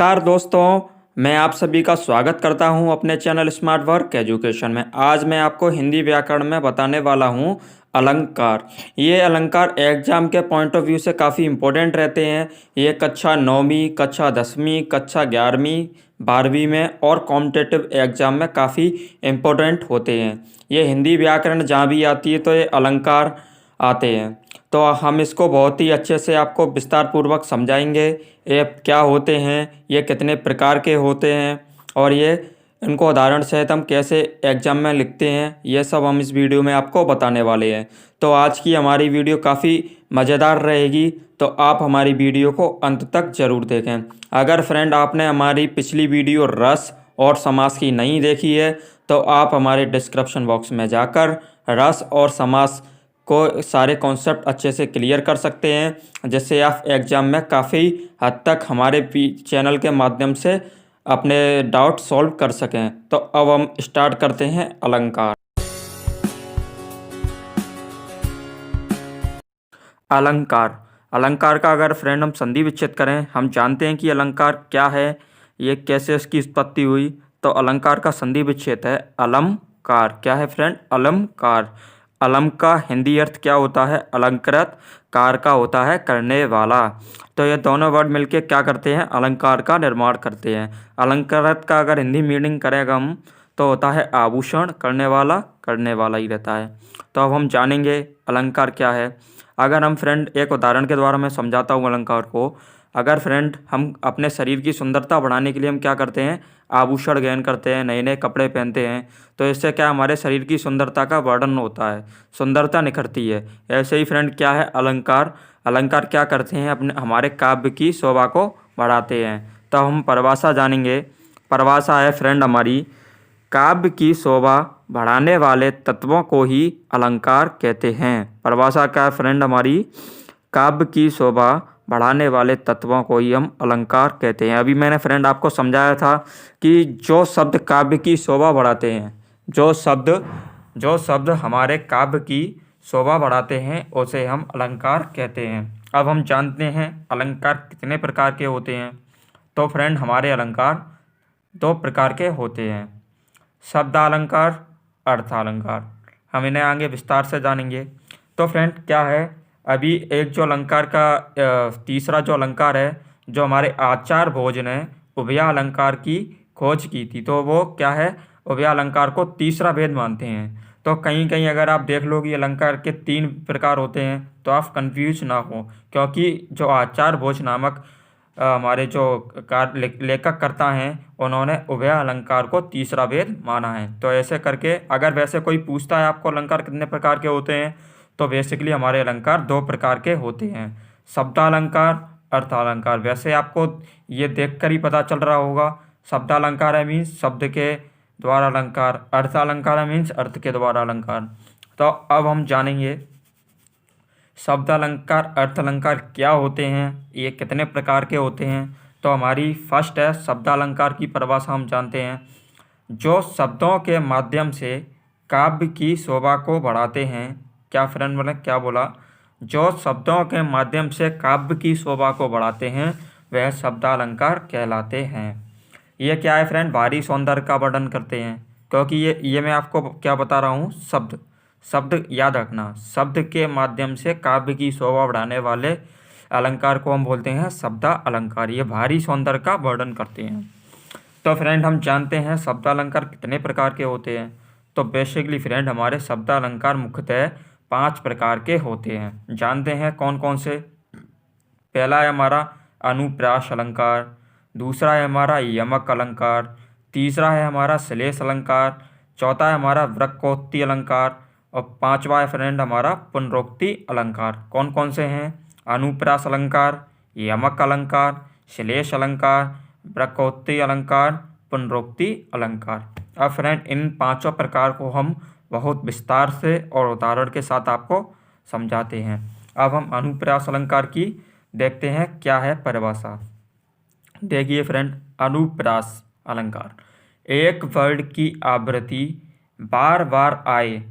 नमस्कार दोस्तों, मैं आप सभी का स्वागत करता हूं अपने चैनल स्मार्ट वर्क एजुकेशन में। आज मैं आपको हिंदी व्याकरण में बताने वाला हूं अलंकार। ये अलंकार एग्जाम के पॉइंट ऑफ व्यू से काफ़ी इम्पोर्टेंट रहते हैं। ये कक्षा 9वीं, कक्षा 10वीं, कक्षा 11वीं, 12वीं में और कॉम्पिटिटिव एग्जाम में काफ़ी इम्पोर्टेंट होते हैं। ये हिंदी व्याकरण जहाँ भी आती है तो ये अलंकार आते हैं। तो हम इसको बहुत ही अच्छे से आपको विस्तार पूर्वक समझाएंगे। ये क्या होते हैं, ये कितने प्रकार के होते हैं और ये इनको उदाहरण सहित हम कैसे एग्जाम में लिखते हैं, ये सब हम इस वीडियो में आपको बताने वाले हैं। तो आज की हमारी वीडियो काफ़ी मज़ेदार रहेगी, तो आप हमारी वीडियो को अंत तक ज़रूर देखें। अगर फ्रेंड आपने हमारी पिछली वीडियो रस और समास की नहीं देखी है तो आप हमारे डिस्क्रिप्शन बॉक्स में जाकर रस और समास को सारे कॉन्सेप्ट अच्छे से क्लियर कर सकते हैं, जिससे आप एग्ज़ाम में काफ़ी हद तक हमारे चैनल के माध्यम से अपने डाउट सॉल्व कर सकें। तो अब हम स्टार्ट करते हैं अलंकार। अलंकार अलंकार का अगर फ्रेंड हम संधि विच्छेद करें, हम जानते हैं कि अलंकार क्या है, ये कैसे इसकी उत्पत्ति हुई। तो अलंकार का संधि विच्छेद है अलमकार। क्या है फ्रेंड? अलमकार। अलम का हिंदी अर्थ क्या होता है? अलंकृत। कार का होता है करने वाला। तो ये दोनों वर्ड मिलके क्या करते हैं? अलंकार का निर्माण करते हैं। अलंकृत का अगर हिंदी मीनिंग करेगा हम तो होता है आभूषण। करने वाला ही रहता है। तो अब हम जानेंगे अलंकार क्या है। अगर हम फ्रेंड एक उदाहरण के द्वारा मैं समझाता हूँ अलंकार को। अगर फ्रेंड हम अपने शरीर की सुंदरता बढ़ाने के लिए हम क्या करते हैं? आभूषण ग्रहण करते हैं, नए नए कपड़े पहनते हैं। तो इससे क्या हमारे शरीर की सुंदरता का वर्णन होता है, सुंदरता निखरती है। ऐसे ही फ्रेंड क्या है अलंकार? अलंकार क्या करते हैं? अपने हमारे काव्य की शोभा को बढ़ाते हैं। तो हम परिभाषा जानेंगे। परिभाषा है फ्रेंड हमारी, काव्य की शोभा बढ़ाने वाले तत्वों को ही अलंकार कहते हैं। परिभाषा क्या है फ्रेंड हमारी? काव्य की शोभा बढ़ाने वाले तत्वों को ही हम अलंकार कहते हैं। अभी मैंने फ्रेंड आपको समझाया था कि जो शब्द काव्य की शोभा बढ़ाते हैं, जो शब्द हमारे काव्य की शोभा बढ़ाते हैं उसे हम अलंकार कहते हैं। अब हम जानते हैं अलंकार कितने प्रकार के होते हैं। तो फ्रेंड हमारे अलंकार दो प्रकार के होते हैं, शब्दालंकार, अर्थालंकार। हम इन्हें आगे विस्तार से जानेंगे। तो फ्रेंड क्या है, अभी एक जो अलंकार का तीसरा जो अलंकार है, जो हमारे आचार्य भोज ने उभयालंकार की खोज की थी, तो वो क्या है? उभयालंकार को तीसरा भेद मानते हैं। तो कहीं कहीं अगर आप देख लो कि अलंकार के 3 प्रकार होते हैं तो आप कंफ्यूज ना हो, क्योंकि जो आचार्य भोज नामक हमारे जो लेखक करता हैं उन्होंने उभय अलंकार को तीसरा भेद माना है। तो ऐसे करके अगर वैसे कोई पूछता है आपको अलंकार कितने प्रकार के होते हैं, तो बेसिकली हमारे अलंकार 2 प्रकार के होते हैं, शब्दालंकार, अर्थालंकार। वैसे आपको ये देखकर ही पता चल रहा होगा, शब्दालंकार है मीन्स शब्द के द्वारा अलंकार, अर्थालंकार है मीन्स अर्थ के द्वारा अलंकार। तो अब हम जानेंगे शब्दालंकार, अर्थालंकार क्या होते हैं, ये कितने प्रकार के होते हैं। तो हमारी फर्स्ट है शब्दालंकार की परिभाषा हम जानते हैं, जो शब्दों के माध्यम से काव्य की शोभा को बढ़ाते हैं। क्या फ्रेंड मैंने क्या बोला? जो शब्दों के माध्यम से काव्य की शोभा को बढ़ाते हैं वह शब्दालंकार कहलाते हैं। ये क्या है फ्रेंड? भारी सौंदर्य का वर्णन करते हैं, क्योंकि ये मैं आपको क्या बता रहा हूँ, शब्द याद रखना। शब्द के माध्यम से काव्य की शोभा बढ़ाने वाले अलंकार को हम बोलते हैं शब्दा अलंकार। ये भारी सौंदर्य का वर्णन करते हैं। तो फ्रेंड हम जानते हैं शब्दालंकार कितने प्रकार के होते हैं। तो बेसिकली फ्रेंड हमारे शब्दालंकार मुख्यतः 5 प्रकार के होते हैं। जानते हैं कौन कौन से? पहला है हमारा अनुप्रास अलंकार, दूसरा है हमारा यमक अलंकार, तीसरा है हमारा श्लेष अलंकार, चौथा है हमारा वृक्कोक्ति अलंकार और 5वां है फ्रेंड हमारा पुनरोक्ति अलंकार। कौन कौन से हैं? अनुप्रास अलंकार, यमक अलंकार, श्लेष अलंकार, वृक्कोक्ति अलंकार, पुनरोक्ति अलंकार। अब फ्रेंड इन 5 प्रकार को हम बहुत विस्तार से और उदाहरण के साथ आपको समझाते हैं। अब हम अनुप्रास अलंकार की देखते हैं क्या है परिभाषा। देखिए फ्रेंड, अनुप्रास अलंकार, एक वर्ड की आवृत्ति बार बार आए।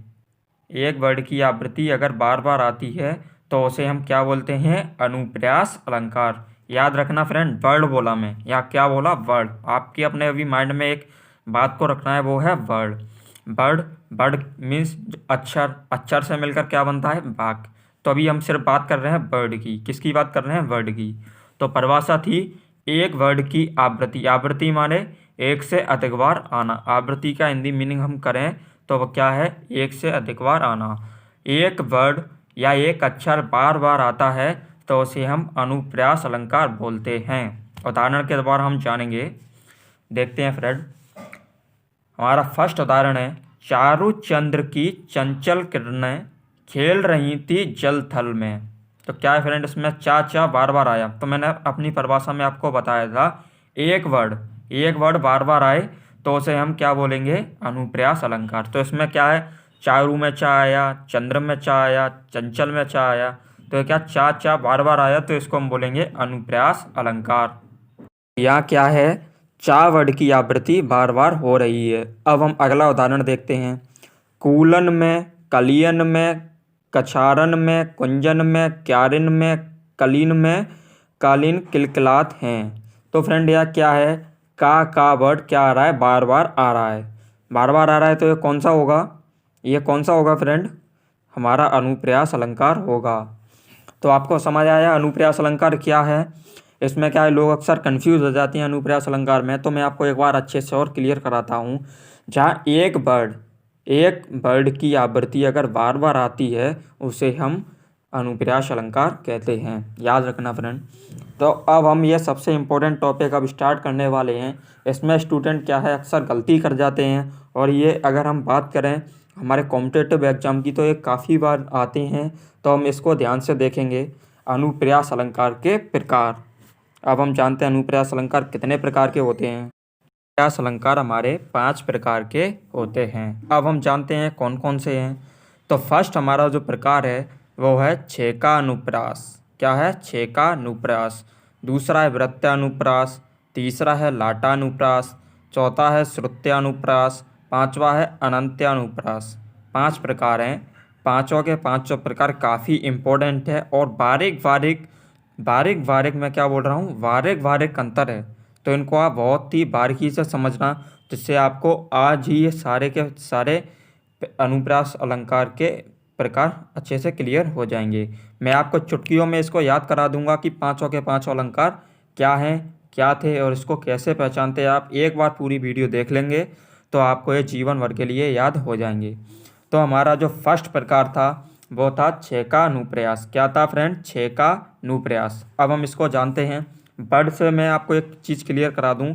एक वर्ड की आवृत्ति अगर बार बार आती है तो उसे हम क्या बोलते हैं? अनुप्रास अलंकार। याद रखना फ्रेंड, वर्ड बोला मैं, या क्या बोला, वर्ड। आपके अपने अभी माइंड में एक बात को रखना है, वो है वर्ड। वर्ड, वर्ड मीन्स अक्षर, अक्षर से मिलकर क्या बनता है, वाक्य। तो अभी हम सिर्फ बात कर रहे हैं वर्ड की। किसकी बात कर रहे हैं, वर्ड की। तो परिभाषा थी एक वर्ड की आवृत्ति। आवृत्ति माने एक से अधिक बार आना। आवृत्ति का हिंदी मीनिंग हम करें तो वह क्या है, एक से अधिक बार आना। एक वर्ड या एक अक्षर बार बार आता है तो उसे हम अनुप्रास अलंकार बोलते हैं। उदाहरण के द्वारा हम जानेंगे, देखते हैं फ्रेंड। हमारा फर्स्ट उदाहरण है, चारु चंद्र की चंचल किरणें खेल रही थी जल थल में। तो क्या है फ्रेंड, इसमें चा चा बार बार आया। तो मैंने अपनी परिभाषा में आपको बताया था, एक वर्ड बार बार आए तो उसे हम क्या बोलेंगे, अनुप्रास अलंकार। तो इसमें क्या है, चारू में चा आया, चंद्र में चा आया, चंचल में चा आया। तो ये क्या, चा चा बार बार आया तो इसको हम बोलेंगे अनुप्रास अलंकार। यहाँ क्या है, चा वर्ड की आवृत्ति बार बार हो रही है। अब हम अगला उदाहरण देखते हैं। कूलन में, कलियन में, कछारन में, कुंजन में, क्यारिन में, कलीन में, कालीन किलकिलात हैं। तो फ्रेंड यह क्या है, का वर्ड क्या आ रहा है, बार बार आ रहा है। बार बार आ रहा है तो ये कौन सा होगा, ये कौन सा होगा फ्रेंड, हमारा अनुप्रास अलंकार होगा। तो आपको समझ आया अनुप्रास अलंकार क्या है। इसमें क्या है, लोग अक्सर कंफ्यूज हो जाते हैं अनुप्रास अलंकार में। तो मैं आपको एक बार अच्छे से और क्लियर कराता हूँ। जहाँ एक वर्ड की आवृत्ति अगर बार बार आती है उसे हम अनुप्रास अलंकार कहते हैं। याद रखना फ्रेंड। तो अब हम ये सबसे इम्पोर्टेंट टॉपिक अब स्टार्ट करने वाले हैं। इसमें स्टूडेंट क्या है, अक्सर गलती कर जाते हैं। और ये अगर हम बात करें हमारे कॉम्पिटिटिव एग्जाम की तो ये काफ़ी बार आते हैं। तो हम इसको ध्यान से देखेंगे। अनुप्रास अलंकार के प्रकार। अब हम जानते हैं अनुप्रास अलंकार कितने प्रकार के होते हैं। अनुप्रास अलंकार हमारे 5 प्रकार के होते हैं। अब हम जानते हैं कौन कौन से हैं। तो फर्स्ट हमारा जो प्रकार है वो है छेकानुप्रास। क्या है, छेकानुप्रास। दूसरा है वृत्तानुप्रास। तीसरा है लाटानुप्रास। चौथा है श्रुत्यानुप्रास। पांचवा है अनंत्यानुप्रास। 5 प्रकार हैं। पांचों के पांचों प्रकार काफ़ी इम्पोर्टेंट है और बारीक बारीक मैं क्या बोल रहा हूँ, बारीक अंतर है। तो इनको आप बहुत ही बारीकी से समझना, जिससे आपको आज ही ये सारे के सारे अनुप्रास अलंकार के प्रकार अच्छे से क्लियर हो जाएंगे। मैं आपको चुटकियों में इसको याद करा दूंगा कि पांचों के पांचों अलंकार क्या हैं, क्या थे और इसको कैसे पहचानते हैं। आप एक बार पूरी वीडियो देख लेंगे तो आपको ये जीवन भर के लिए याद हो जाएंगे। तो हमारा जो फर्स्ट प्रकार था वो था छेकानुप्रास। क्या था फ्रेंड, छेकानुप्रास। अब हम इसको जानते हैं। वर्ड से मैं आपको एक चीज़ क्लियर करा दूं।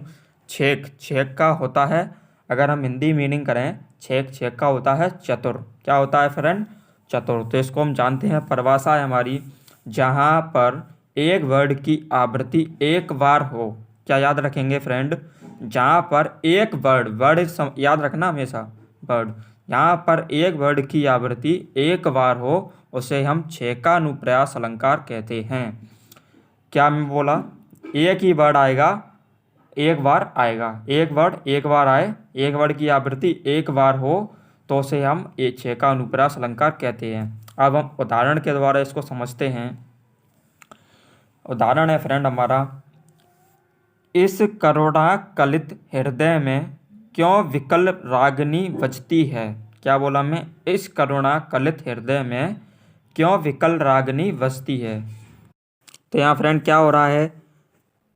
छेक का होता है, अगर हम हिंदी मीनिंग करें, छेक का होता है चतुर। क्या होता है फ्रेंड, चतुर। तो इसको हम जानते हैं। परिभाषा है हमारी, जहाँ पर एक वर्ड की आवृत्ति एक बार हो। क्या याद रखेंगे फ्रेंड, जहाँ पर एक वर्ड याद रखना हमेशा, वर्ड यहाँ पर एक वर्ड की आवृत्ति एक बार हो उसे हम छेकानुप्रास अलंकार कहते हैं। क्या मैं बोला, एक ही वर्ड आएगा, एक बार आएगा, एक वर्ड एक बार आए, एक वर्ड की आवृत्ति एक बार हो तो उसे हम छेकानुप्रास अलंकार कहते हैं। अब हम उदाहरण के द्वारा इसको समझते हैं। उदाहरण है फ्रेंड हमारा, इस करुणा कलित हृदय में क्यों विकल रागनी बजती है। क्या बोला मैं, इस करुणा कलित हृदय में क्यों विकल रागनी बजती है। तो यहाँ फ्रेंड क्या हो रहा है,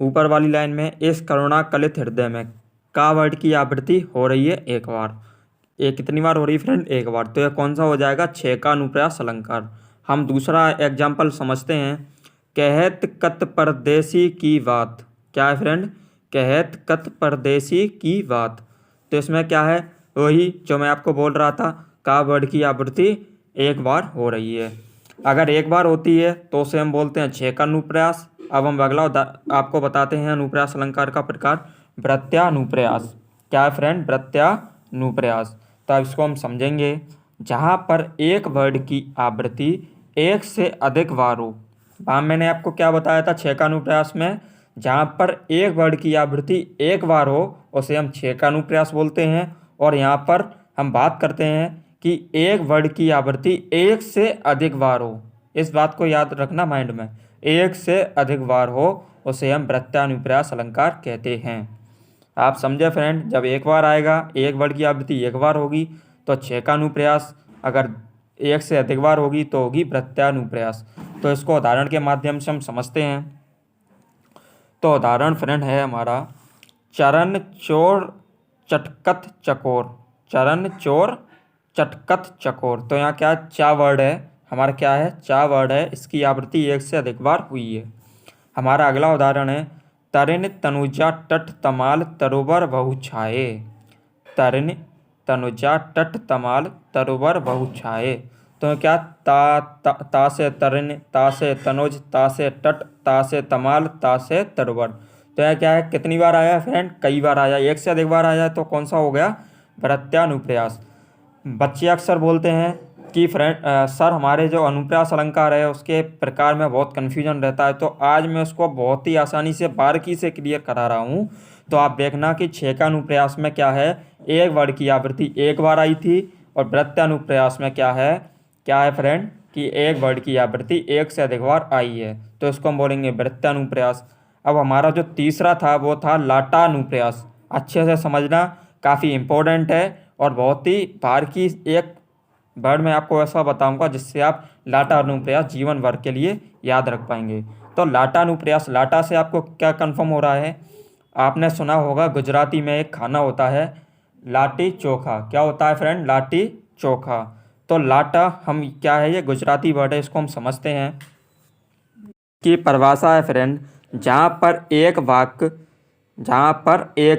ऊपर वाली लाइन में इस करुणा कलित हृदय में का वर्ड की आवृत्ति हो रही है एक बार। ये कितनी बार हो रही है फ्रेंड, एक बार। तो यह कौन सा हो जाएगा, छेकानुप्रास अलंकार। हम दूसरा एग्जाम्पल समझते हैं। कहत कत परदेसी की बात। क्या है फ्रेंड, कहत कत परदेसी की बात। तो इसमें क्या है, वही जो मैं आपको बोल रहा था, का वर्ड की आवृत्ति एक बार हो रही है। अगर एक बार होती है तो उसे हम बोलते हैं छेकानुप्रास। अब हम अगला आपको बताते हैं अनुप्रास अलंकार का प्रकार, वृत्तानुप्रास। क्या है फ्रेंड, वृत्तानुप्रास। तो अब इसको हम समझेंगे। जहाँ पर एक वर्ड की आवृत्ति एक से अधिक बार हो। वहाँ मैंने आपको क्या बताया था छेकानुप्रास में, जहाँ पर एक वर्ड की आवृत्ति एक बार हो उसे हम छेकानुप्रास बोलते हैं। और यहाँ पर हम बात करते हैं कि एक वर्ड की आवृत्ति एक से अधिक बार हो। इस बात को याद रखना माइंड में, एक से अधिक बार हो उसे हम प्रत्यानुप्रास अलंकार कहते हैं। आप समझे फ्रेंड, जब एक बार आएगा, एक वर्ड की आवृत्ति एक बार होगी तो छः का अनुप्रयास, अगर एक से अधिक बार होगी तो होगी प्रत्यानुप्रयास। तो इसको उदाहरण के माध्यम से हम समझते हैं। तो उदाहरण फ्रेंड है हमारा चरण चोर चटकत चकोर। चरण चोर चटकत चकोर। तो यहाँ क्या चा वर्ड है हमारा, क्या है चा वर्ड है, इसकी आवृत्ति एक से अधिक बार हुई है। हमारा अगला उदाहरण है तरिन तनुजा तट तमाल तरुवर बहु छाए। तरिन तनुजा तट तमाल तरुवर बहु छाए। तो क्या ता से तरिन, ता से तनुज, ता से तट, ता से तमाल, ता से तरुवर। तो यह क्या है, कितनी बार आया है फ्रेंड, कई बार आया, एक से अधिक बार आया है तो कौन सा हो गया, प्रत्यानुप्रयास। बच्चे अक्सर बोलते हैं कि फ्रेंड सर हमारे जो अनुप्रास अलंकार है उसके प्रकार में बहुत कन्फ्यूजन रहता है, तो आज मैं उसको बहुत ही आसानी से बारीकी से क्लियर करा रहा हूँ। तो आप देखना कि छः का अनुप्रयास में क्या है, एक वर्ड की आवृत्ति एक बार आई थी, और प्रत्यानुप्रयास में क्या है फ्रेंड कि एक वर्ड की आवृत्ति एक से अधिक बार आई है, तो इसको हम बोलेंगे प्रत्यानुप्रयास। अब हमारा जो तीसरा था वो था लाटानुप्रयास। अच्छे से समझना, काफ़ी इम्पोर्टेंट है और बहुत ही बारीकी एक वर्ड में आपको ऐसा बताऊंगा जिससे आप लाटानुप्रयास जीवन भर के लिए याद रख पाएंगे। तो लाटानुप्रयास, लाटा से आपको क्या कंफर्म हो रहा है, आपने सुना होगा गुजराती में एक खाना होता है लाटी चोखा। क्या होता है फ्रेंड, लाटी चोखा। तो लाटा हम क्या है, ये गुजराती वर्ड है, इसको हम समझते हैं कि परिभाषा है फ्रेंड, जहाँ पर एक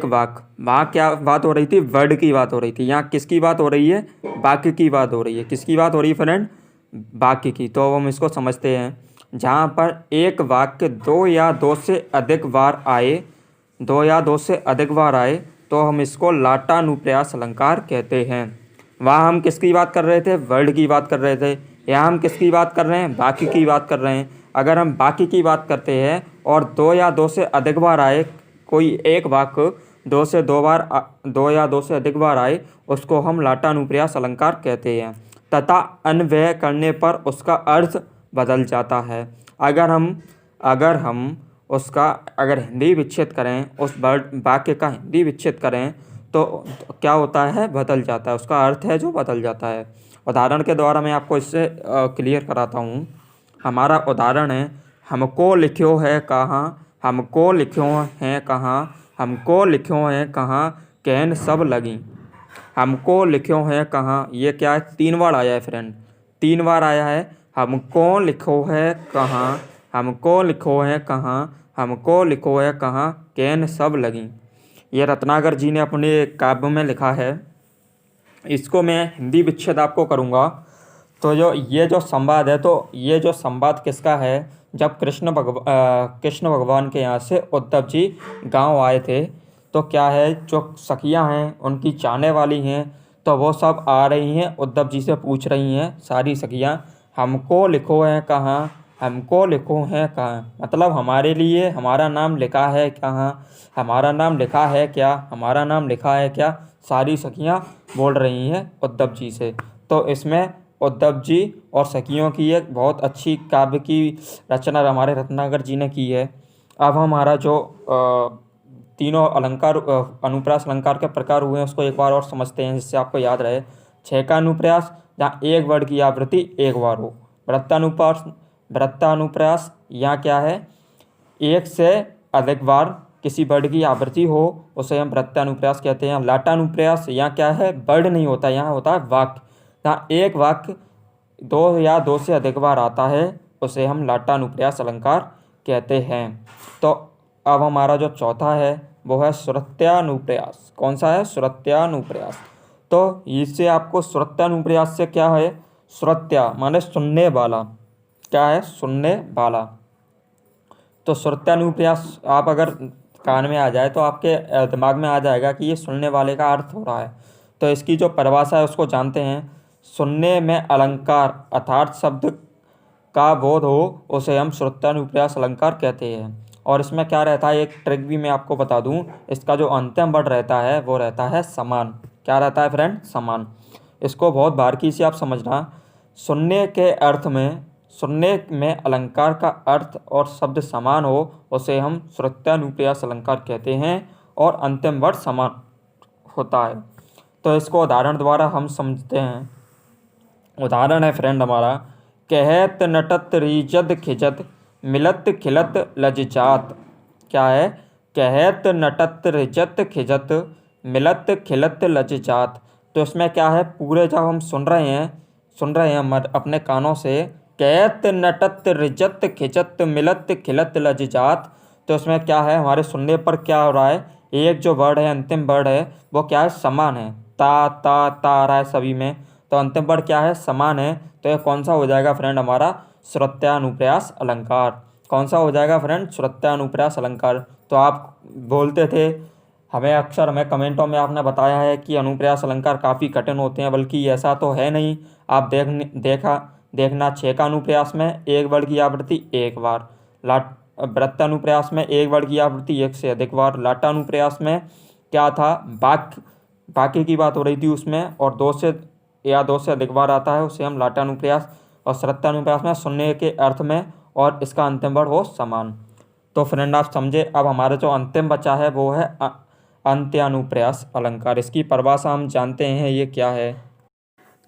वाक्य, वहाँ क्या बात हो रही थी, वर्ड की बात हो रही थी। यहाँ किसकी बात हो रही है, वाक्य की बात हो रही है। किसकी बात हो रही है फ्रेंड, वाक्य की। तो हम इसको समझते हैं, जहाँ पर एक वाक्य दो या दो से अधिक बार आए, तो हम इसको लाटानुप्रयास अलंकार कहते हैं। वहाँ हम किसकी बात कर रहे थे, वर्ड की बात कर रहे थे। यहाँ हम किसकी बात कर रहे हैं, वाक्य की बात कर रहे हैं। अगर हम वाक्य की बात करते हैं और दो या दो से अधिक बार आए, कोई एक वाक्य दो या दो से अधिक बार आए, उसको हम लाटानुप्रयास अलंकार कहते हैं, तथा अन्वय करने पर उसका अर्थ बदल जाता है। अगर हिंदी विच्छेद करें, उस वाक्य का हिंदी विच्छेद करें तो क्या होता है, बदल जाता है, उसका अर्थ है जो बदल जाता है। उदाहरण के द्वारा मैं आपको इससे क्लियर कराता हूँ। हमारा उदाहरण है हमको लिख्यो है कहाँ, हमको लिख्यो है कहाँ कहन सब लगी। हमको लिख्यो है कहाँ, ये क्या है, 3 बार आया है फ्रेंड, 3 बार आया है। हमको लिखो है कहाँ, कहन सब लगी। ये रत्नाकर जी ने अपने काव्य में लिखा है। इसको मैं हिंदी विच्छेद आपको करूँगा। तो ये जो संवाद है, तो ये जो संवाद किसका है, जब कृष्ण भगवान के यहाँ से उद्धव जी गांव आए थे, तो क्या है, जो सखियां हैं उनकी चाहने वाली हैं, तो वो सब आ रही हैं, उद्धव जी से पूछ रही हैं सारी सखियां, हमको लिखो है कहाँ, मतलब हमारे लिए हमारा नाम लिखा है कहाँ, हमारा नाम लिखा है क्या, सारी सखियां बोल रही हैं उद्धव जी से। तो इसमें उद्धव जी और सखियों की एक बहुत अच्छी काव्य की रचना हमारे रत्नाकर जी ने की है। अब हमारा जो तीनों अलंकार, अनुप्रास अलंकार के प्रकार हुए हैं, उसको एक बार और समझते हैं जिससे आपको याद रहे। 6 का अनुप्रास, जहाँ एक वर्ड की आवृत्ति एक बार हो। वृत्तानुप्रास, यहाँ क्या है, एक से अधिक बार किसी वर्ड की आवृत्ति हो, उसे हम वृत्तानुप्रास कहते हैं। लाटानुप्रास, यहाँ क्या है, वर्ड नहीं होता, यहाँ होता है वाक्य। जहाँ एक वाक्य दो या दो से अधिक बार आता है, उसे हम लाटानुप्रास अलंकार कहते हैं। तो अब हमारा जो चौथा है वो है श्रुत्यानुप्रास। कौन सा है, श्रुत्यानुप्रास। तो इससे आपको श्रुत्यानुप्रास से क्या है, श्रुत्या माने सुनने वाला, क्या है, सुनने वाला। तो श्रुत्यानुप्रास आप अगर कान में आ जाए तो आपके दिमाग में आ जाएगा कि ये सुनने वाले का अर्थ हो रहा है। तो इसकी जो परिभाषा है उसको जानते हैं। सुनने में अलंकार अर्थात शब्द का बोध हो, उसे हम श्रुत्यानुप्रास अलंकार कहते हैं। और इसमें क्या रहता है, एक ट्रिक भी मैं आपको बता दूं, इसका जो अंतिम वर्ड रहता है वो रहता है समान। क्या रहता है फ्रेंड, समान। इसको बहुत बारीकी से आप समझना। सुनने के अर्थ में सुनने में अलंकार का अर्थ और शब्द समान हो उसे हम श्रुत्यानुप्रास अलंकार कहते हैं और अंतिम वर्ड समान होता है। तो इसको उदाहरण द्वारा हम समझते हैं। उदाहरण है फ्रेंड हमारा, कहत नटत रीजत खिजत मिलत खिलत लज्जात। क्या है? कहत नटत रिजत खिजत मिलत खिलत लज्जात। तो इसमें क्या है, पूरे जब हम सुन रहे हैं अपने कानों से, कहत नटत रिजत खिजत मिलत खिलत लज्जात, तो इसमें क्या है, हमारे सुनने पर क्या हो रहा है, एक जो वर्ड है, अंतिम वर्ड है, वो क्या है, समान है। ता आ रहा है सभी में, तो अंतिम वर्ड क्या है, समान है। तो ये कौन सा हो जाएगा फ्रेंड, हमारा श्रुत्यानुप्रास अलंकार। कौन सा हो जाएगा फ्रेंड, श्रुत्यानुप्रास अलंकार। तो आप बोलते थे, हमें कमेंटों में आपने बताया है कि अनुप्रास अलंकार काफ़ी कठिन होते हैं, बल्कि ऐसा तो है नहीं। आप देखना 6 का अनुप्रास में एक वर्ड की आवृत्ति एक बार, वृत्तानुप्रास में एक वर्ड की आवृत्ति एक से अधिक बार, लाटानुप्रास में क्या था, बाकी की बात हो रही थी उसमें, और 2 से अधिक बार आता है, उसे हम लाटानुप्रास। और श्रुत्यानुप्रास में सुनने के अर्थ में और इसका अंतिम वर्ड हो समान। तो फ्रेंड आप समझे। अब हमारा जो अंतिम बचा है वो है अंत्यानुप्रास अलंकार। इसकी परिभाषा हम जानते हैं ये क्या है।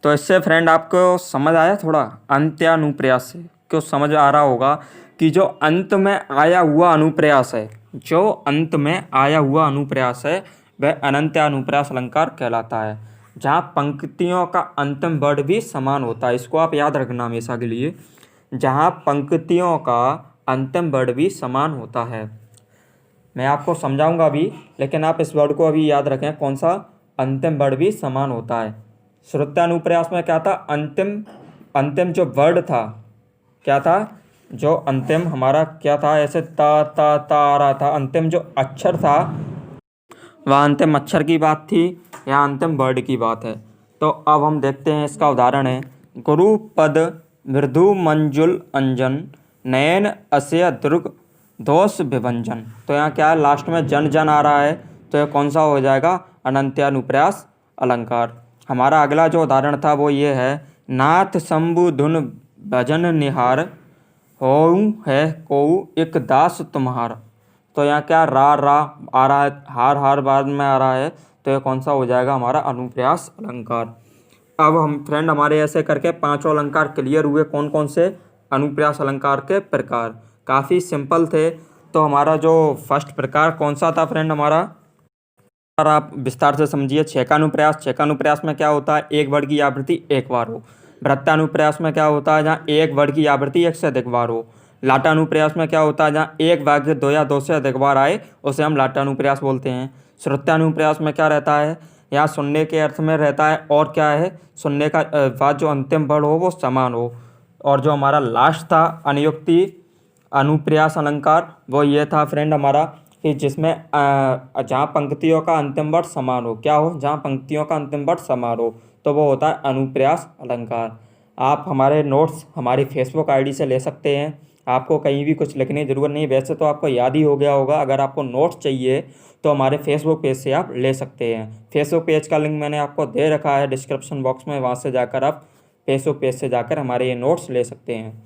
तो इससे फ्रेंड आपको समझ आया, थोड़ा अंत्यानुप्रास से क्यों समझ आ रहा होगा कि जो अंत में आया हुआ अनुप्रास है, वह अनंत्यानुप्रास अलंकार कहलाता है, जहाँ पंक्तियों का अंतिम वर्ड भी समान होता है। इसको आप याद रखना हमेशा के लिए, जहाँ पंक्तियों का अंतिम वर्ड भी समान होता है। मैं आपको समझाऊंगा अभी, लेकिन आप इस वर्ड को अभी याद रखें, कौन सा, अंतिम वर्ड भी समान होता है। श्रुत्यानुप्रास में क्या था, अंतिम जो वर्ड था, क्या था, जो अंतिम हमारा क्या था, ऐसे ता आ रहा था, अंतिम जो अक्षर था वह अंतिम अक्षर की बात थी, यहाँ अंतिम वर्ड की बात है। तो अब हम देखते हैं, इसका उदाहरण है, गुरु पद मृदु मंजुल अंजन नयन अस्य दुर्ग दोष विभंजन। तो यहाँ क्या है, लास्ट में जन आ रहा है, तो यह कौन सा हो जाएगा, अनंत्यानुप्रास अलंकार। हमारा अगला जो उदाहरण था वो ये है, नाथ शंभु धुन भजन निहार होऊं है कोऊ एक दास तुम्हार। तो यहाँ क्या, रा आ रहा है, हार बाद में आ रहा है, तो यह कौन सा हो जाएगा, हमारा अनुप्रास अलंकार। अब हम फ्रेंड हमारे ऐसे करके 5 अलंकार क्लियर हुए। कौन कौन से, अनुप्रास अलंकार के प्रकार, काफ़ी सिंपल थे। तो हमारा जो फर्स्ट प्रकार कौन सा था फ्रेंड हमारा, आप विस्तार से समझिए। 6 का अनुप्रास में क्या होता है, एक वर्ड की आवृत्ति एक बार हो। वृत्तानुप्रास में क्या होता है, जहाँ एक वर्ड की आवृत्ति एक से अधिक बार हो। लाटानुप्रास में क्या होता है, जहाँ एक वाक्य 2 या 2 से अधिक बार आए, उसे हम लाटानुप्रास बोलते हैं। श्रुत्यानुप्रास में क्या रहता है, यहाँ सुनने के अर्थ में रहता है, और क्या है, सुनने का बाद जो अंतिम वर्ड हो वो समान हो। और जो हमारा लास्ट था अनुयुक्ति अनुप्रास अलंकार, वो ये था फ्रेंड हमारा कि जिसमें जहाँ पंक्तियों का अंतिम वर्ड समान हो, क्या हो, जहाँ पंक्तियों का अंतिम वर्ड समान हो, तो वो होता है अनुप्रास अलंकार। आप हमारे नोट्स हमारी फेसबुक आईडी से ले सकते हैं, आपको कहीं भी कुछ लिखने की ज़रूरत नहीं। वैसे तो आपको याद ही हो गया होगा, अगर आपको नोट्स चाहिए तो हमारे फेसबुक पेज से आप ले सकते हैं। फेसबुक पेज का लिंक मैंने आपको दे रखा है डिस्क्रिप्शन बॉक्स में, वहाँ से जाकर आप फेसबुक पेज से जाकर हमारे ये नोट्स ले सकते हैं।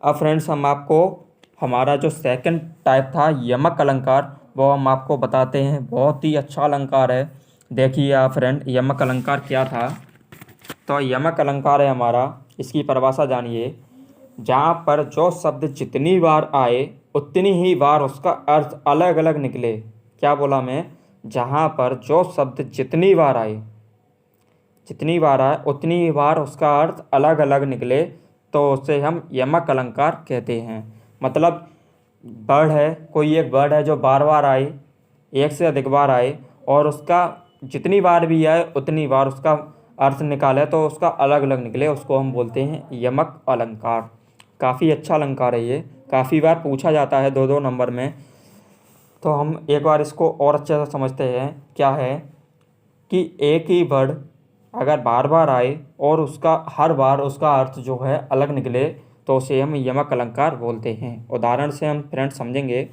अब फ्रेंड्स हम आपको हमारा जो सेकंड टाइप था यमक अलंकार, वो हम आपको बताते हैं। बहुत ही अच्छा अलंकार है। देखिए आप फ्रेंड, यमक अलंकार क्या था। तो यमक अलंकार है हमारा, इसकी परिभाषा जानिए, जहाँ पर जो शब्द जितनी बार आए उतनी ही बार उसका अर्थ अलग अलग निकले। क्या बोला मैं, जहाँ पर जो शब्द जितनी बार आए उतनी ही बार उसका अर्थ अलग अलग निकले, तो उसे हम यमक अलंकार कहते हैं। मतलब वर्ड है, कोई एक वर्ड है जो बार बार आए, एक से अधिक बार आए, और उसका जितनी बार भी आए उतनी बार उसका अर्थ निकाले तो उसका अलग अलग निकले, उसको हम बोलते हैं यमक अलंकार। काफ़ी अच्छा अलंकार है ये, काफ़ी बार पूछा जाता है 2-2 नंबर में। तो हम एक बार इसको और अच्छे से समझते हैं। क्या है कि एक ही वर्ड अगर बार बार आए और उसका हर बार उसका अर्थ जो है अलग निकले, तो उसे हम यमक अलंकार बोलते हैं। उदाहरण से हम फ्रेंड समझेंगे,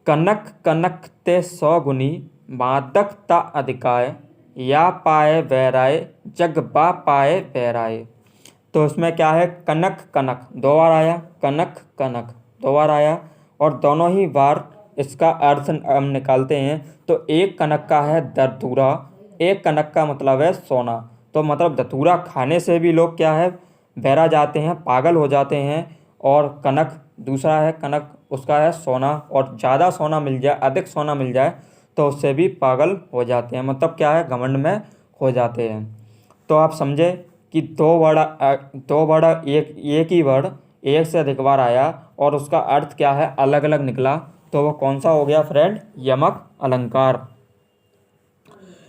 कनक कनक ते 100 गुनी मादक ता अधिकाय या पाए वैराय जग बा पाए वैराय। तो इसमें क्या है, कनक कनक 2 बार आया, कनक कनक 2 बार आया, और दोनों ही बार इसका अर्थ हम निकालते हैं। तो एक कनक का है धतूरा, एक कनक का मतलब है सोना। तो मतलब धतूरा खाने से भी लोग क्या है, बहरा जाते हैं, पागल हो जाते हैं। और कनक दूसरा है, कनक उसका है सोना, और ज़्यादा सोना मिल जाए, अधिक सोना मिल जाए तो उससे भी पागल हो जाते हैं, मतलब क्या है, घमंड में खो जाते हैं। तो आप समझे कि दो बड़ा एक ही वर्ड एक से अधिक बार आया और उसका अर्थ क्या है, अलग अलग निकला। तो वो कौन सा हो गया फ्रेंड, यमक अलंकार।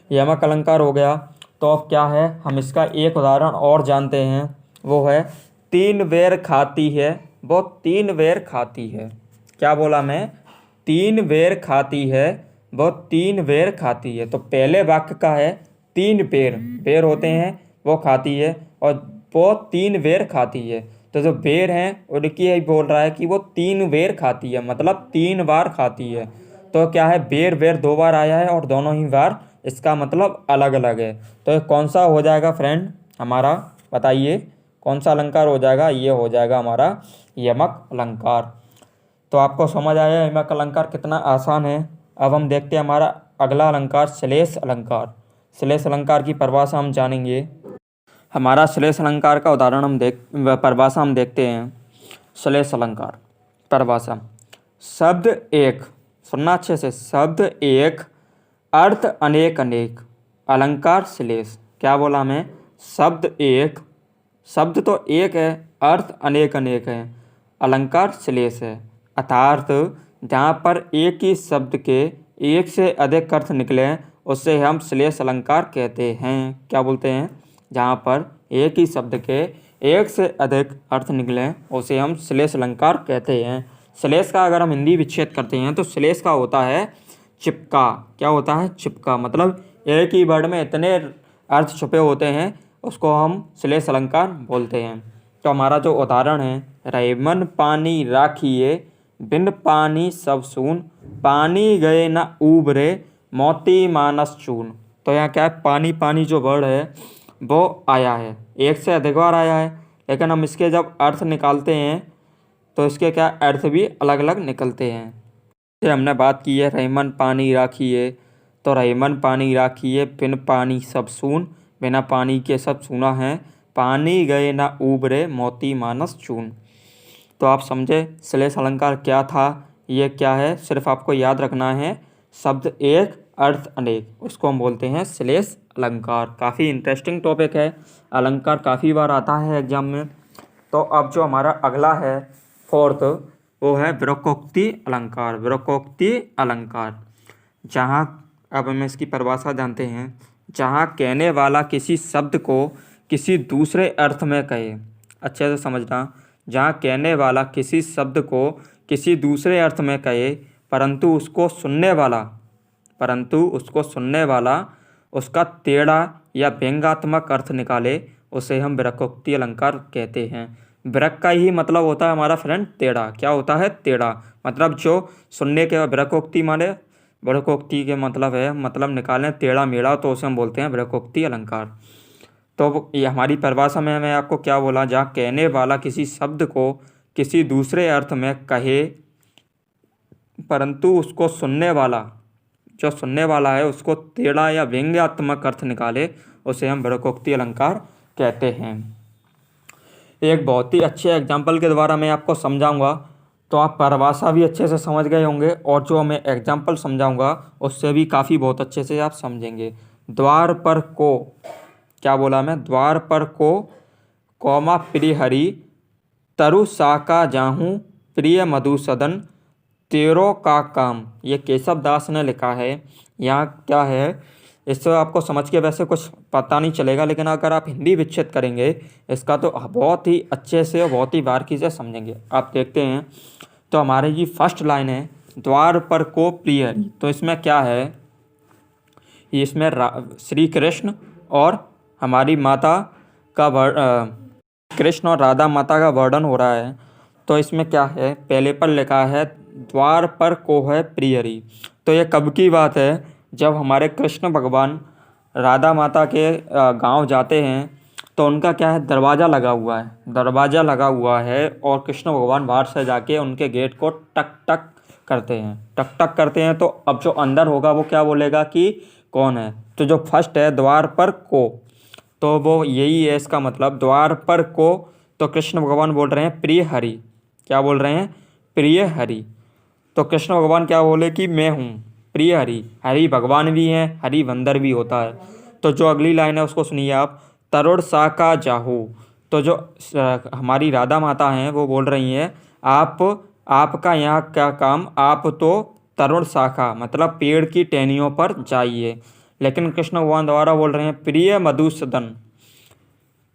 यमक अलंकार हो गया। तो अब क्या है, हम इसका एक उदाहरण और जानते हैं, वो है 3 बेर खाती है, वो 3 बेर खाती है। क्या बोला मैं, 3 बेर खाती है, वो 3 बेर खाती है। तो पहले वाक्य का है 3 बेर, बेर होते हैं वो खाती है, और वो 3 बेर खाती है। तो जो बेर हैं उनकी यही बोल रहा है कि वो 3 बेर खाती है, मतलब 3 बार खाती है। तो क्या है, बेर बेर 2 बार आया है और दोनों ही बार इसका मतलब अलग अलग है। तो ये कौन सा हो जाएगा फ्रेंड हमारा, बताइए कौन सा अलंकार हो जाएगा, ये हो जाएगा हमारा यमक अलंकार। तो आपको समझ आया यमक अलंकार कितना आसान है। अब हम देखते हैं हमारा अगला अलंकार श्लेष अलंकार। श्लेष अलंकार की परिभाषा हम जानेंगे। हमारा श्लेष अलंकार का उदाहरण परिभाषा हम देखते हैं। श्लेष अलंकार परिभाषा, शब्द एक, सुनना अच्छे से, शब्द एक, अर्थ अनेक अनेक, अलंकार श्लेष। क्या बोला मैं, शब्द एक, शब्द तो एक है, अर्थ अनेक अनेक है, अलंकार श्लेष है। अर्थात जहाँ पर एक ही शब्द के एक से अधिक अर्थ निकले उसे हम श्लेष अलंकार कहते हैं। क्या बोलते हैं, जहाँ पर एक ही शब्द के एक से अधिक अर्थ निकले उसे हम श्लेष अलंकार कहते हैं। श्लेष का अगर हम हिंदी विच्छेद करते हैं तो श्लेष का होता है चिपका। क्या होता है, चिपका, मतलब एक ही वर्ड में इतने अर्थ छुपे होते हैं उसको हम श्लेष अलंकार बोलते हैं। तो हमारा जो उदाहरण है, रहीमन पानी राखिए, बिन पानी सब सून, पानी गए न ऊबरे, मोती मानस चून। तो यहाँ क्या है, पानी पानी जो वर्ड है वो आया है, एक से अधिक बार आया है, लेकिन हम इसके जब अर्थ निकालते हैं तो इसके क्या अर्थ भी अलग अलग निकलते हैं। जैसे हमने बात की है रहीमन पानी राखिए, तो रहीमन पानी राखिए, बिन पानी सब सून, बिना पानी के सब सूना है, पानी गए ना ऊबरे, मोती मानस चून। तो आप समझे श्लेष अलंकार क्या था, ये क्या है, सिर्फ आपको याद रखना है, शब्द एक अर्थ अनेक, उसको हम बोलते हैं श्लेष अलंकार। काफ़ी इंटरेस्टिंग टॉपिक है, अलंकार काफ़ी बार आता है एग्जाम में। तो अब जो हमारा अगला है फोर्थ, वो है विरकोक्ति अलंकार। विरकोक्ति अलंकार, जहाँ, अब हम इसकी परिभाषा जानते हैं, जहाँ कहने वाला किसी शब्द को किसी दूसरे अर्थ में कहे। अच्छे से समझना, जहाँ कहने वाला किसी शब्द को किसी दूसरे अर्थ में कहे परंतु उसको सुनने वाला उसका टेढ़ा या व्यंग्यात्मक अर्थ निकाले, उसे हम विरकोक्ति अलंकार कहते हैं। विरक का ही मतलब होता है हमारा फ्रेंड टेढ़ा। क्या होता है, टेढ़ा, मतलब जो सुनने के विरकोक्ति माने, विरकोक्ति के मतलब है, मतलब निकालें टेढ़ा मेढ़ा, तो उसे हम बोलते हैं विरकोक्ति अलंकार। तो ये हमारी परिभाषा में मैं आपको क्या बोला, जहाँ कहने वाला किसी शब्द को किसी दूसरे अर्थ में कहे परंतु उसको सुनने वाला, जो सुनने वाला है उसको टेढ़ा या व्यंग्यात्मक अर्थ निकाले, उसे हम विरकोक्ति अलंकार कहते हैं। एक बहुत ही अच्छे एग्जाम्पल के द्वारा मैं आपको समझाऊंगा, तो आप परिभाषा भी अच्छे से समझ गए होंगे और जो मैं एग्जाम्पल समझाऊंगा उससे भी काफ़ी बहुत अच्छे से आप समझेंगे। द्वार पर को, क्या बोला मैं, द्वार पर को, कौमा प्रिय हरि, तरु साका जाहूँ, प्रिय मधुसूदन, तेरो का काम। ये केशव दास ने लिखा है। यहाँ क्या है, इससे आपको समझ के वैसे कुछ पता नहीं चलेगा, लेकिन अगर आप हिंदी विच्छेद करेंगे इसका तो बहुत ही अच्छे से और बहुत ही बारीकी से समझेंगे। आप देखते हैं, तो हमारे जी फर्स्ट लाइन है द्वार पर को प्रिय हरि। तो इसमें क्या है, इसमें श्री कृष्ण और हमारी माता का कृष्ण और राधा माता का वर्णन हो रहा है। तो इसमें क्या है, पहले पर लिखा है द्वार पर को है प्रिय हरि। तो ये कब की बात है, जब हमारे कृष्ण भगवान राधा माता के गांव जाते हैं तो उनका क्या है, दरवाज़ा लगा हुआ है, दरवाज़ा लगा हुआ है और कृष्ण भगवान बाहर से जाके उनके गेट को टक टक करते हैं, टक टक करते हैं। तो अब जो अंदर होगा वो क्या बोलेगा कि कौन है। तो जो फर्स्ट है द्वार पर को, तो वो यही है इसका मतलब, द्वार पर को। तो कृष्ण भगवान बोल रहे हैं प्रिय हरि, क्या बोल रहे हैं, प्रिय हरि। तो कृष्ण भगवान क्या बोले कि मैं हूँ प्रिय हरि। हरि भगवान भी हैं, हरि बंदर भी होता है। तो जो अगली लाइन है उसको सुनिए आप, तरुण साका जाहू। तो जो हमारी राधा माता हैं वो बोल रही हैं, आपका यहाँ क्या काम, आप तो तरुण शाखा मतलब पेड़ की टहनियों पर जाइए। लेकिन कृष्ण भगवान द्वारा बोल रहे हैं प्रिय मधुसूदन।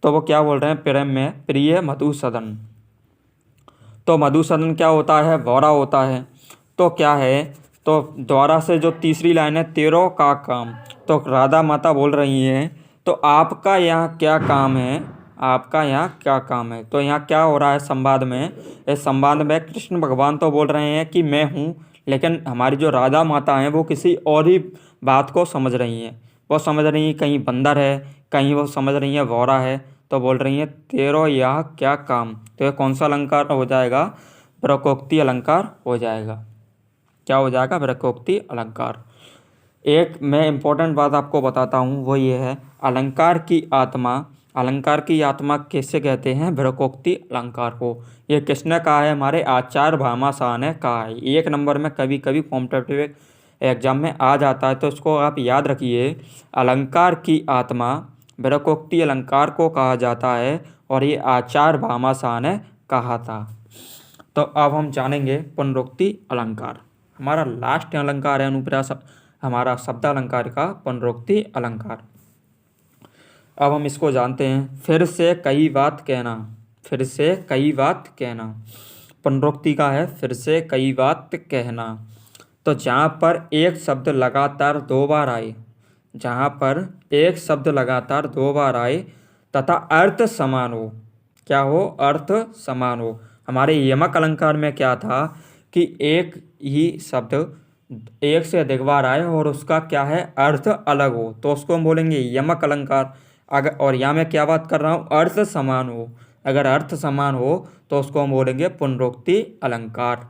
तो वो क्या बोल रहे हैं प्रेम में, प्रिय मधुसूदन। तो मधुसूदन क्या होता है, भौरा होता है। तो क्या है, तो द्वारा से जो तीसरी लाइन है, तेरो का काम। तो राधा माता बोल रही हैं, तो आपका यहाँ क्या काम है, आपका यहाँ क्या काम है। तो यहाँ क्या हो रहा है संवाद में, इस संवाद में कृष्ण भगवान तो बोल रहे हैं कि मैं हूँ, लेकिन हमारी जो राधा माता हैं वो किसी और ही बात को समझ रही हैं। वो समझ रही हैं कहीं बंदर है, कहीं वो समझ रही हैं भौरा है। तो बोल रही हैं तेरो यह क्या काम। तो ये कौन सा अलंकार हो जाएगा, प्रकोक्ति अलंकार हो जाएगा। क्या हो जाएगा, प्रकोक्ति अलंकार। एक मैं इम्पोर्टेंट बात आपको बताता हूँ, वो ये है अलंकार की आत्मा। अलंकार की आत्मा किससे कहते हैं, प्रकोक्ति अलंकार को। ये किसने कहा है, हमारे आचार्य भामाशाह ने कहा है। 1 नंबर में कभी कभी कॉम्पिटिटिव एग्जाम में आ जाता है, तो इसको आप याद रखिए। अलंकार की आत्मा प्रकोक्ति अलंकार को कहा जाता है और ये आचार्य भामाशाह ने कहा था। तो अब हम जानेंगे पुनरुक्ति अलंकार। हमारा लास्ट अलंकार है अनुप्रास, हमारा शब्द अलंकार का पुनरुक्ति अलंकार। अब हम इसको जानते हैं, फिर से कई बात कहना, फिर से कई बात कहना। पुनरुक्ति का है फिर से कई बात कहना। तो जहाँ पर एक शब्द लगातार 2 बार आए, जहाँ पर एक शब्द लगातार 2 बार आए तथा अर्थ समान हो, क्या हो, अर्थ समान हो। हमारे यमक अलंकार में क्या था कि एक ही शब्द एक से अधिक बार आए और उसका क्या है, अर्थ अलग हो, तो उसको हम बोलेंगे यमक अलंकार। अगर, और यहाँ मैं क्या बात कर रहा हूँ, अर्थ समान हो। अगर अर्थ समान हो तो उसको हम बोलेंगे पुनरुक्ति अलंकार।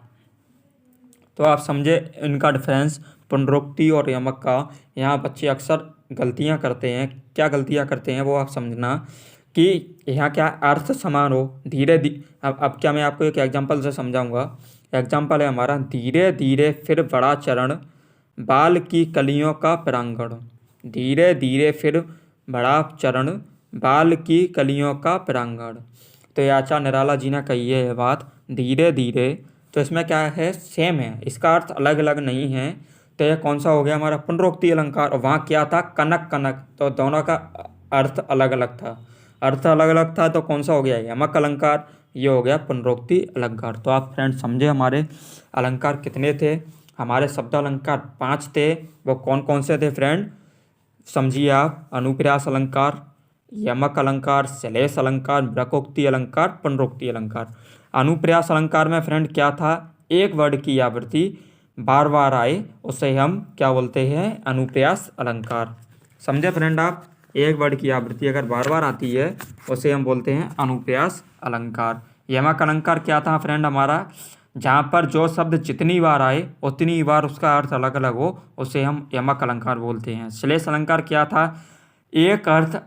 तो आप समझे इनका डिफरेंस पुनरुक्ति और यमक का। यहाँ बच्चे अक्सर गलतियाँ करते हैं, क्या गलतियाँ करते हैं वो आप समझना, कि यहाँ क्या अर्थ समान हो, धीरे धीरे। अब क्या मैं आपको एक एग्जांपल से समझाऊंगा। एग्जांपल है हमारा, धीरे धीरे फिर बड़ा चरण, बाल की कलियों का प्रांगण। धीरे धीरे फिर बड़ा चरण, बाल की कलियों का प्रांगण। तो ये आचार्य निराला जी ने कही है ये बात, धीरे धीरे। तो इसमें क्या है, सेम है, इसका अर्थ अलग अलग नहीं है। तो यह कौन सा हो गया हमारा पुनरुक्ति अलंकार। और वहाँ क्या था, कनक कनक, तो दोनों का अर्थ अलग अलग था। अर्थ अलग अलग था तो कौन सा हो गया, यमक अलंकार। ये हो गया पुनरुक्ति अलंकार। तो आप फ्रेंड समझे हमारे अलंकार कितने थे। हमारे शब्द अलंकार 5 थे। वो कौन कौन से थे फ्रेंड, समझिए आप। अनुप्रास अलंकार, यमक अलंकार, श्लेष अलंकार, प्रकोक्ति अलंकार, पुनरुक्ति अलंकार। अनुप्रास अलंकार में फ्रेंड क्या था, एक वर्ड की आवृत्ति बार बार आए, उसे हम क्या बोलते हैं, अनुप्रास अलंकार। समझे फ्रेंड आप, एक वर्ड की आवृत्ति अगर बार बार आती है उसे हम बोलते हैं अनुप्रास अलंकार। यमक अलंकार क्या था फ्रेंड हमारा, जहाँ पर जो शब्द जितनी बार आए उतनी बार उसका अर्थ अलग अलग हो, उसे हम यमक अलंकार बोलते हैं। श्लेष अलंकार क्या था, एक अर्थ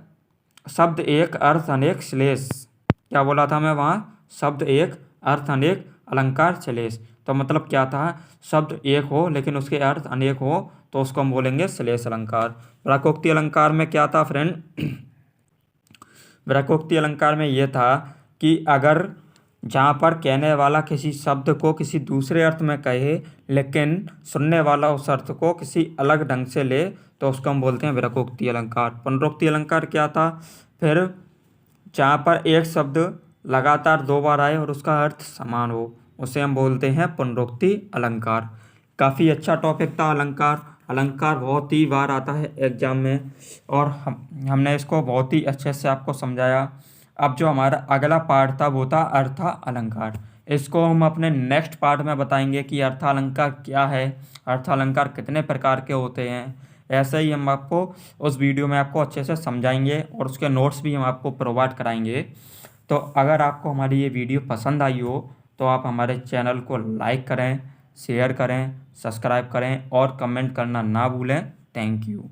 शब्द एक अर्थ अनेक श्लेष। क्या बोला था मैं वहाँ, शब्द एक अर्थ अनेक अलंकार श्लेष। तो मतलब क्या था, शब्द एक हो लेकिन उसके अर्थ अनेक हो, तो उसको हम बोलेंगे श्लेष अलंकार। प्रकोक्ति अलंकार में क्या था फ्रेंड, प्रकोक्ति अलंकार में ये था कि अगर जहाँ पर कहने वाला किसी शब्द को किसी दूसरे अर्थ में कहे लेकिन सुनने वाला उस अर्थ को किसी अलग ढंग से ले, तो उसको हम बोलते हैं प्रकोक्ति अलंकार। पुनरुक्ति अलंकार क्या था, फिर जहाँ पर एक शब्द लगातार 2 बार आए और उसका अर्थ समान हो, उसे हम बोलते हैं पुनरुक्ति अलंकार। काफ़ी अच्छा टॉपिक था अलंकार। अलंकार बहुत ही बार आता है एग्जाम में और हमने इसको बहुत ही अच्छे से आपको समझाया। अब जो हमारा अगला पार्ट था वो था अर्थ अलंकार। इसको हम अपने नेक्स्ट पार्ट में बताएंगे कि अर्थ अलंकार क्या है, अर्थ अलंकार कितने प्रकार के होते हैं, ऐसे ही हम आपको उस वीडियो में आपको अच्छे से समझाएंगे और उसके नोट्स भी हम आपको प्रोवाइड कराएंगे। तो अगर आपको हमारी ये वीडियो पसंद आई हो तो आप हमारे चैनल को लाइक करें, शेयर करें, सब्सक्राइब करें और कमेंट करना ना भूलें। Thank you.